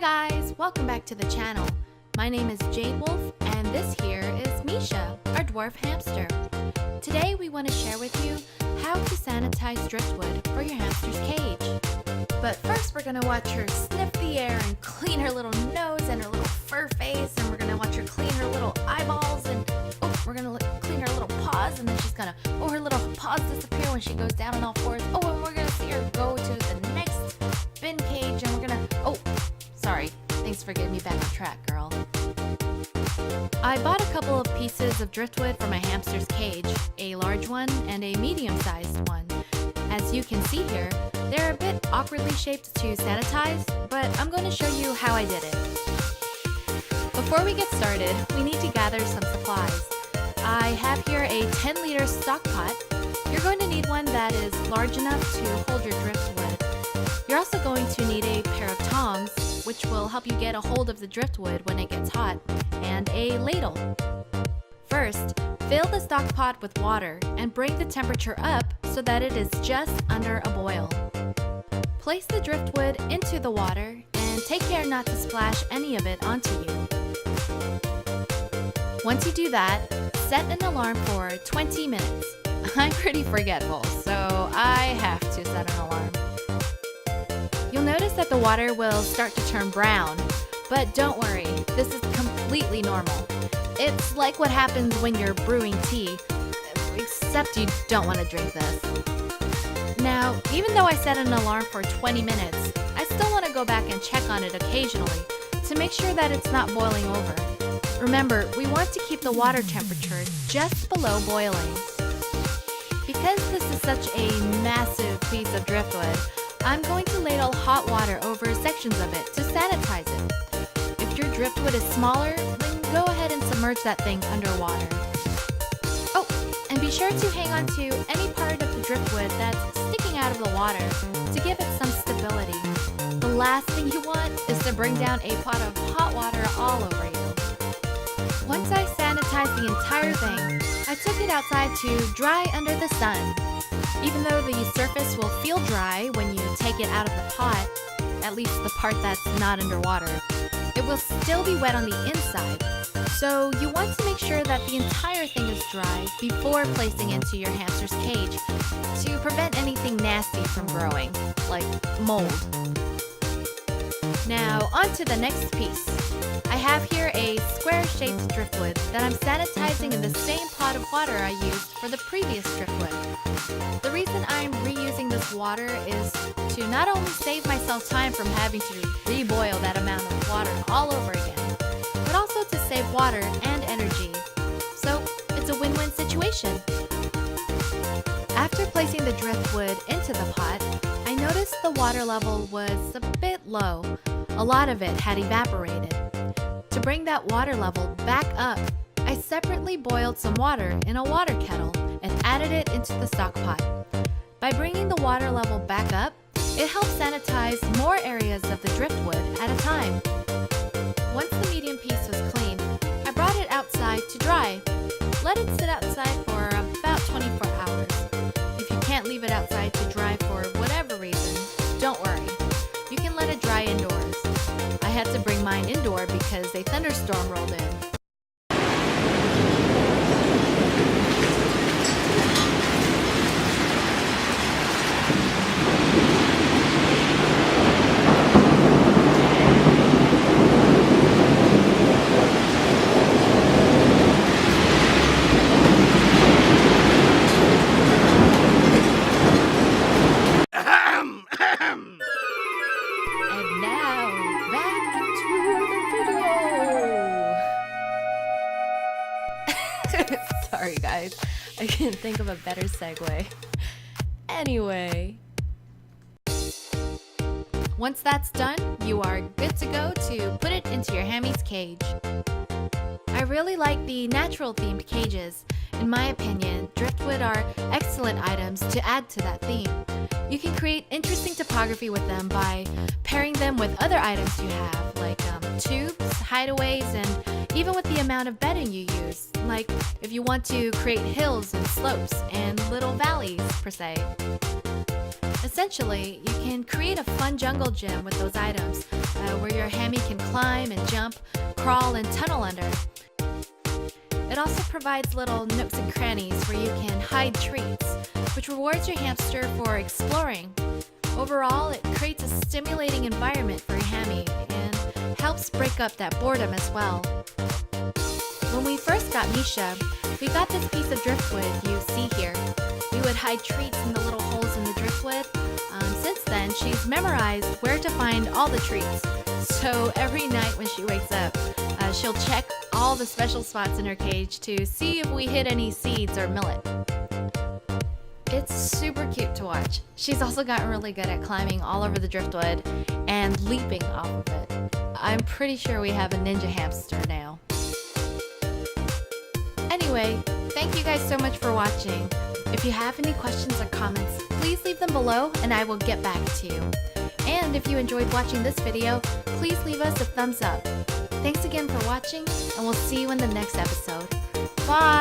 guys, welcome back to the channel. My name is Jade Wolf and this here is Misha, our dwarf hamster. Today we want to share with you how to sanitize driftwood for your hamster's cage. But first we're going to watch her sniff the air and clean her little nose and her little fur face, and we're going to watch her clean her little eyeballs, and we're going to clean her little paws, and then she's going to, her little paws disappear when she goes down on all fours. And we're going to see her go to the next bin cage, and we're going to, sorry, thanks for getting me back on track, girl. I bought a couple of pieces of driftwood for my hamster's cage, a large one and a medium-sized one. As you can see here, they're a bit awkwardly shaped to sanitize, but I'm going to show you how I did it. Before we get started, we need to gather some supplies. I have here a 10-liter stock pot. You're going to need one that is large enough to hold your driftwood. You're also going to need a pair of tongs, which will help you get a hold of the driftwood when it gets hot, and a ladle. First, fill the stock pot with water and bring the temperature up so that it is just under a boil. Place the driftwood into the water and take care not to splash any of it onto you. Once you do that, set an alarm for 20 minutes. I'm pretty forgetful, so I have to set an alarm. You'll notice that the water will start to turn brown, but don't worry, this is completely normal. It's like what happens when you're brewing tea, except you don't want to drink this. Now, even though I set an alarm for 20 minutes, I still want to go back and check on it occasionally to make sure that it's not boiling over. Remember, we want to keep the water temperature just below boiling. Because this is such a massive piece of driftwood, I'm going to ladle hot water over sections of it to sanitize it. If your driftwood is smaller, then go ahead and submerge that thing underwater. Oh, and be sure to hang on to any part of the driftwood that's sticking out of the water to give it some stability. The last thing you want is to bring down a pot of hot water all over you. Once I sanitized the entire thing, I took it outside to dry under the sun. Even though the surface will feel dry when you take it out of the pot, at least the part that's not underwater, it will still be wet on the inside. So you want to make sure that the entire thing is dry before placing into your hamster's cage to prevent anything nasty from growing, like mold. Now on to the next piece. I have here a square-shaped driftwood that I'm sanitizing in the same pot of water I used for the previous driftwood. The reason I'm reusing this water is to not only save myself time from having to reboil that amount of water all over again, but also to save water and energy. So it's a win-win situation. After placing the driftwood into the pot, I noticed the water level was a bit low. A lot of it had evaporated. To bring that water level back up, I separately boiled some water in a water kettle and added it into the stock pot. By bringing the water level back up, it helps sanitize more areas of the driftwood at a time. Once the medium piece was clean, I brought it outside to dry. Let it sit outside for about 24 hours. If you can't leave it outside to dry for whatever reason, don't worry. You can let it dry indoors. I had to bring mine indoor because a thunderstorm rolled in. And now, back to the video. Sorry guys, I couldn't think of a better segue. Anyway, once that's done, you are good to go to put it into your hammy's cage. I really like the natural themed cages. In my opinion, driftwood are excellent items to add to that theme. You can create interesting topography with them by pairing them with other items you have, like tubes, hideaways, and even with the amount of bedding you use, like if you want to create hills and slopes and little valleys, per se. Essentially, you can create a fun jungle gym with those items, where your hammy can climb and jump, crawl and tunnel under. It also provides little nooks and crannies where you can hide treats, which rewards your hamster for exploring. Overall, it creates a stimulating environment for your hammy and helps break up that boredom as well. When we first got Misha, we got this piece of driftwood you see here. We would hide treats in the little holes in the driftwood. Since then, she's memorized where to find all the treats. So every night when she wakes up, she'll check all the special spots in her cage to see if we hid any seeds or millet. It's super cute to watch. She's also gotten really good at climbing all over the driftwood and leaping off of it. I'm pretty sure we have a ninja hamster now. Anyway, thank you guys so much for watching. If you have any questions or comments, please leave them below and I will get back to you. And if you enjoyed watching this video, please leave us a thumbs up. Thanks again for watching, and we'll see you in the next episode. Bye!